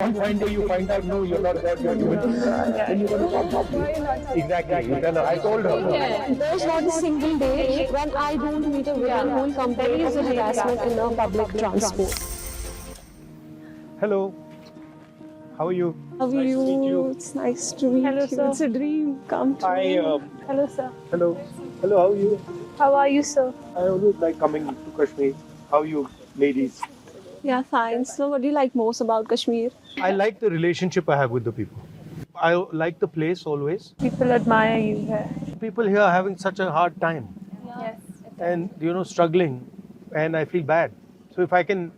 one fine day you find out, no, you're not God, you're human. Then you're going to come. Exactly. You tell her. I told her. There's not a single day when I don't meet a woman who will complain of harassment in a public transport. Hello. How are you? How are you? It's nice to meet you. Sir. It's a dream come true. Hello, sir. Hello. Hello, how are you? How are you, sir? I always like coming to Kashmir. How are you, ladies? Yeah, fine. So what do you like most about Kashmir? I like the relationship I have with the people. I like the place always. People admire you here. People here are having such a hard time Yes. and, struggling, and I feel bad. So if I can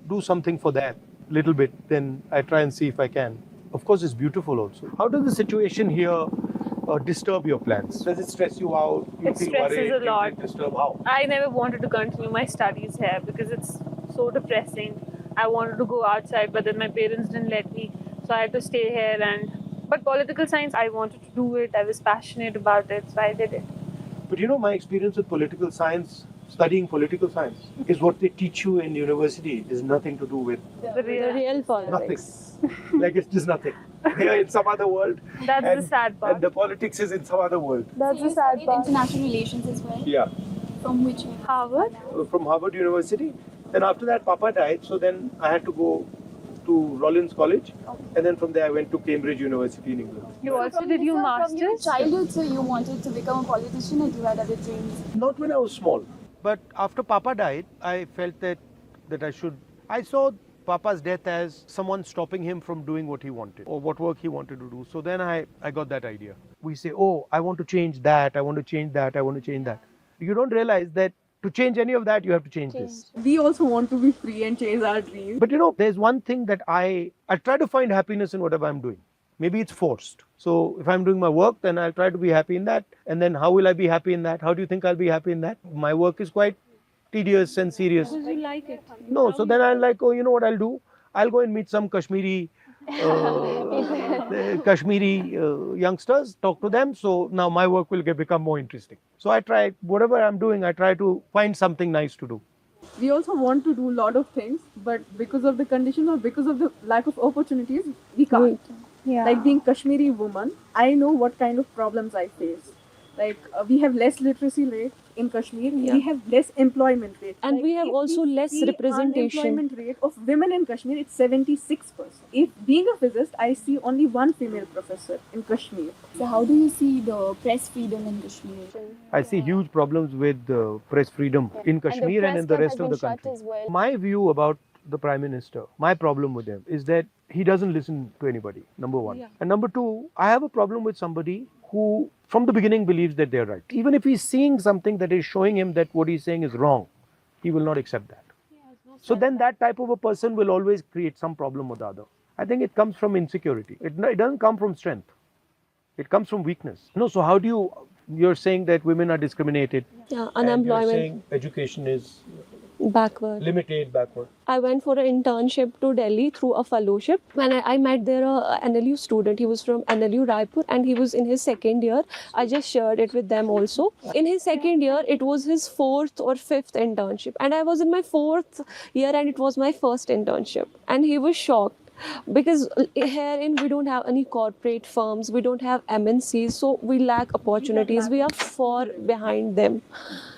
do something for that little bit, then I try and see if I can. Of course, it's beautiful also. How does the situation here disturb your plans? Does it stress you out? You It feel stresses worried? a lot. You feel disturbed? How? I never wanted to continue my studies here because it's so depressing. I wanted to go outside, but then my parents didn't let me. So I had to stay here. But political science, I wanted to do it. I was passionate about it, so I did it. But my experience with political science, studying political science, is what they teach you in university is nothing to do with The The real, real politics. nothing. Like it's just nothing. They are in some other world. that's and, the sad part. And the politics is in some other world. That's So the you sad studied part. international relations as well? Yeah. From which one? Harvard? From Harvard University. Then after that, Papa died. So then I had to go to Rollins College. And then from there, I went to Cambridge University in England. You also did your From your master's? childhood, so you wanted to become a politician, or you had other dreams? Not when I was small. But after Papa died, I felt that I should. I saw Papa's death as someone stopping him from doing what he wanted or what work he wanted to do. So then I got that idea. We say, oh, I want to change that, I want to change that, I want to change that. You don't realize that to change any of that, you have to change this. We also want to be free and chase our dreams. But there's one thing that I try to find happiness in whatever I'm doing. Maybe it's forced. So if I'm doing my work, then I'll try to be happy in that. And then how will I be happy in that? How do you think I'll be happy in that? My work is quite tedious and serious. Because you like it. No, so then I'm like, oh, you know what I'll do? I'll go and meet some Kashmiri youngsters, talk to them. So now my work will become more interesting. So I try, whatever I'm doing, I try to find something nice to do. We also want to do a lot of things, but because of the conditions or because of the lack of opportunities, we can't. Yeah. Like being Kashmiri woman, I know what kind of problems I face. Like we have less literacy rate in Kashmir. Yeah. We have less employment rate. And Like, we have if also less see representation. Unemployment rate of women in Kashmir, it's 76%. If being a physicist, I see only one female professor in Kashmir. So how do you see the press freedom in Kashmir? I see huge problems with press freedom in Kashmir and in the rest of the country. My view about the Prime Minister, my problem with him is that he doesn't listen to anybody, number one. Yeah. And number two, I have a problem with somebody who from the beginning believes that they're right. Even if he's seeing something that is showing him that what he's saying is wrong, he will not accept that. So then that type of a person will always create some problem with the other. I think it comes from insecurity. It doesn't come from strength. It comes from weakness. No, so how do you're saying that women are discriminated. Yeah, and unemployment. you're saying education is Backward. limited, backward. I went for an internship to Delhi through a fellowship. When I met there a NLU student, he was from NLU Raipur and he was in his second year. I just shared it with them also. In his second year, it was his fourth or fifth internship. And I was in my fourth year and it was my first internship. And he was shocked. Because herein we don't have any corporate firms, we don't have MNCs, so we lack opportunities, we are far behind them.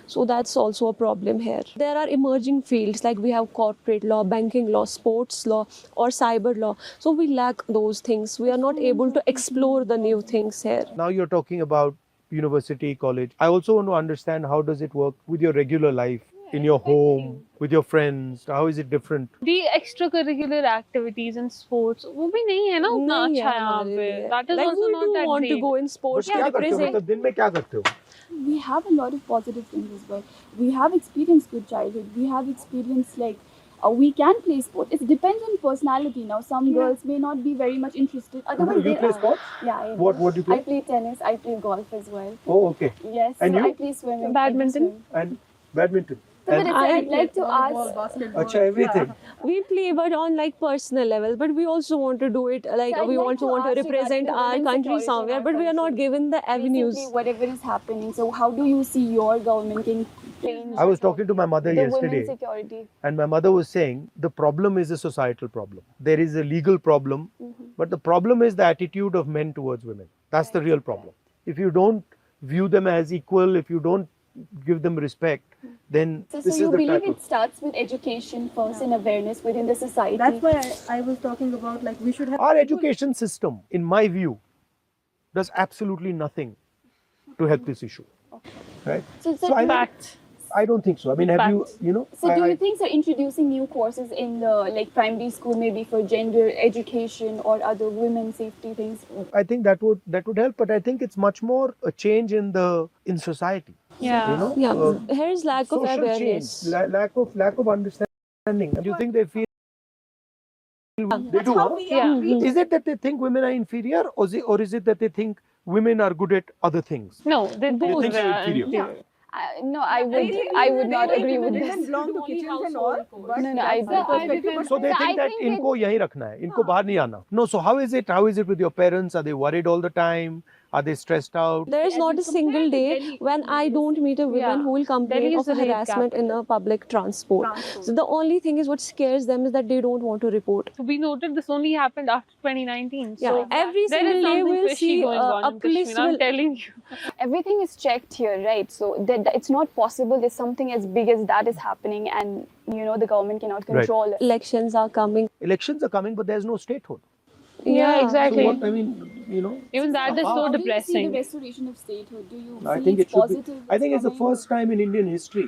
So that's also a problem here. There are emerging fields like we have corporate law, banking law, sports law or cyber law. So we lack those things. We are not able to explore the new things here. Now you're talking about university, college. I also want to understand how does it work with your regular life, in your home, with your friends. How is it different? The extracurricular activities and sports, वो भी नहीं है ना उतना नहीं अच्छा है यहाँ हमारे पे. लिए. That is Like also we not do that want to great. go in sports But to क्या करते हो? represent. मतलब दिन में क्या करते हो? We have a lot of positive things as well. We have experienced good childhood. We have experienced we can play sports. It depends on personality. Now, some girls may not be very much interested. Otherwise, You play sports? Yeah, I do. What do you play? I play tennis. I play golf as well. Oh, okay. Yes. And so you? I play swimming. Badminton? I do swim. And badminton. So, but And I'd like to Volleyball, ask. basketball. Acha, everything. We play but on like personal level, but we also want to do it like So I'd we like want to to ask represent regarding the our women's country equality in somewhere, our but we are not country. given the avenues. Basically, whatever is happening. So, how do you see your government strange. I was talking to my mother The yesterday, women's security. and my mother was saying the problem is a societal problem. There is a legal problem, but the problem is the attitude of men towards women. That's the real problem. If you don't view them as equal, if you don't give them respect, then So, this you is the believe type of... it starts with education first and awareness within the society? That's why I was talking about like we should have Our education system, in my view, does absolutely nothing to help this issue. Right? So, Fact. I don't think so. I mean, have you, Fact. you know... So do you think they're introducing new courses in the like primary school, maybe for gender education or other women safety things? I think that would help, but I think it's much more a change in society. Yeah. You know, Yeah, here is lack of social awareness. change, lack of understanding. Do you think they feel they do? Huh? Yeah. Is it that they think women are inferior, or is it that they think women are good at other things? No, they both think they're are inferior? inferior. No, I would not agree with They this. can belong to kitchens and all. But No, I that's the don't. perspective. But So they So think I that think इनको यहीं रखना है, इनको बाहर नहीं आना. No, so how is it? How is it with your parents? Are they worried all the time? Are they stressed out? There is not a single day when I don't meet a woman Yeah. who will complain Delhi of is the rape harassment in a public transport. So the only thing is what scares them is that they don't want to report. So we noted this only happened after 2019. Yeah, So every there is single day something we'll fishy see going on a in police Kashmir. I'm will telling you. Everything is checked here, right? So that it's not possible there's something as big as that is happening and the government cannot control it. elections are coming. Elections are coming, but there's no statehood. Yeah, So exactly. what I mean, Even that is so How do you see the depressing. restoration of statehood? Do you I see think it's it should be. positive? I think it's the coming? first time in Indian history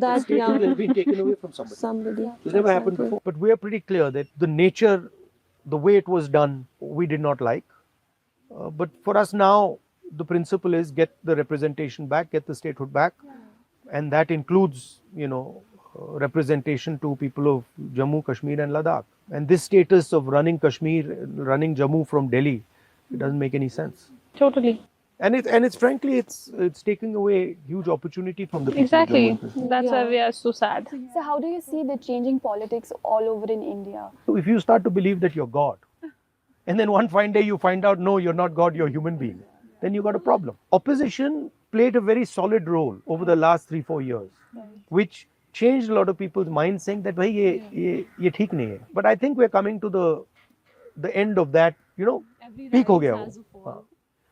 That statehood yeah, has been taken away from somebody. somebody. It's never happened before. But we are pretty clear that the nature, the way it was done, we did not like. But for us now, the principle is get the representation back, get the statehood back, and that includes, representation to people of Jammu, Kashmir, and Ladakh. And this status of running Kashmir, running Jammu from Delhi, it doesn't make any sense. Totally. And it's frankly, it's taking away huge opportunity from the people. of Jammu Exactly. and Kashmir. That's why Yeah. we are so sad. So how do you see the changing politics all over in India? So if you start to believe that you're God, and then one fine day you find out, no, you're not God, you're a human being, then you got a problem. Opposition played a very solid role over the last 3-4 years, which changed a lot of people's minds, saying that, bhai, ye theek nahi hai. But I think we're coming to the end of that, peak ho gaya wo.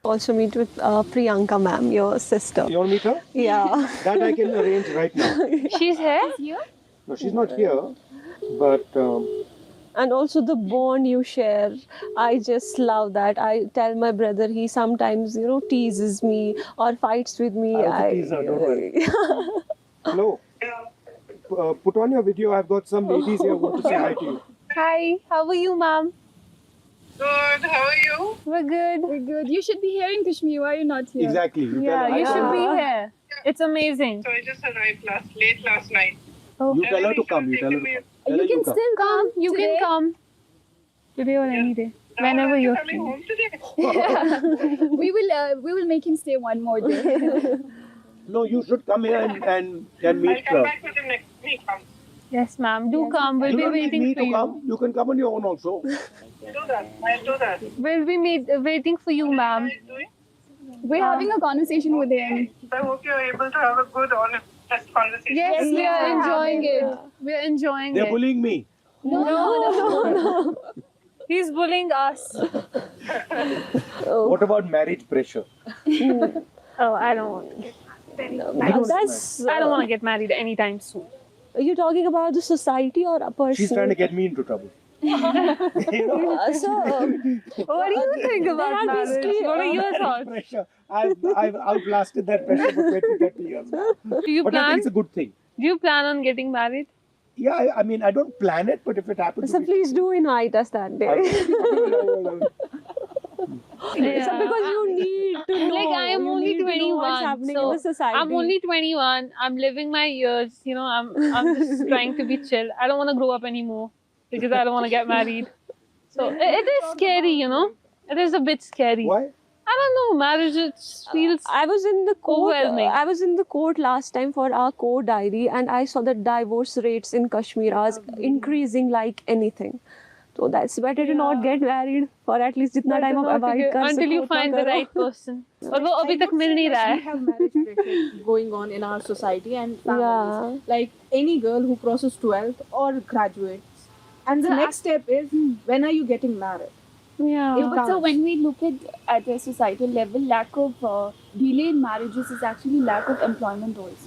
Also meet with Priyanka ma'am, your sister. You want to meet her? Yeah. That I can arrange right now. She's here? No, she's not here, but And also the bond you share. I just love that. I tell my brother, he sometimes, teases me or fights with me. I also tease her, don't worry. Hello. Put on your video. I've got some ladies here who want to say hi to you. Hi, how are you, ma'am? Good, how are you? We're good. We're good. You should be here in Kashmir. Why are you not here? Exactly. You Yeah, tell her you hi. should be here. It's amazing. So I just arrived late last night. You tell her to come. You tell her to come. Tell her You can come. still come. You today. can come. Today or any day. Whenever you're coming free. home today. We will make him stay one more day. No, you should come here and I'll meet come her. back with him next week. Yes, ma'am. Do come. We'll You be don't need waiting me for to you. come. You can come on your own also. I'll do that. We'll be waiting for you, ma'am. What are you doing? We're having a conversation with him. I hope you're able to have a good, honest conversation. Yes, we are Yeah. enjoying it. We are enjoying They're it. bullying me. No. He's bullying us. What about marriage pressure? Oh, I don't want to get That's. I don't want to get married anytime soon. You're talking about the society or a person? She's trying to get me into trouble. You know? What do you think about They are marriage? basically, What are your thoughts? Pressure. I've outlasted that pressure for 20-30 years. Do you But I think plan? it's a good thing. Do you plan on getting married? Yeah, I mean, I don't plan it, but if it happens, So please do invite us that day. Yeah. So because you need to know. Like I am you only need to know what's 21, happening so in the society. I'm only 21. I'm living my years. I'm just trying to be chill. I don't want to grow up anymore because I don't want to get married. So it is scary, It is a bit scary. Why? I don't know. Marriage just feels. I was in the court. Overwhelming. I was in the court last time for our court diary, and I saw that divorce rates in Kashmir are increasing like anything. So that's better to not get married for at least जितना time आप avoid कर until you सको उतना find the करो. right person. और वो I अभी तक would मिल say नहीं that रहा we है. have marriage pressure going on in our society and families. Yeah. Like any girl who crosses 12th or graduates, and the So next step is when are you getting married? Yeah. It But so counts. when we look at a societal level, lack of delay in marriages is actually lack of employment also.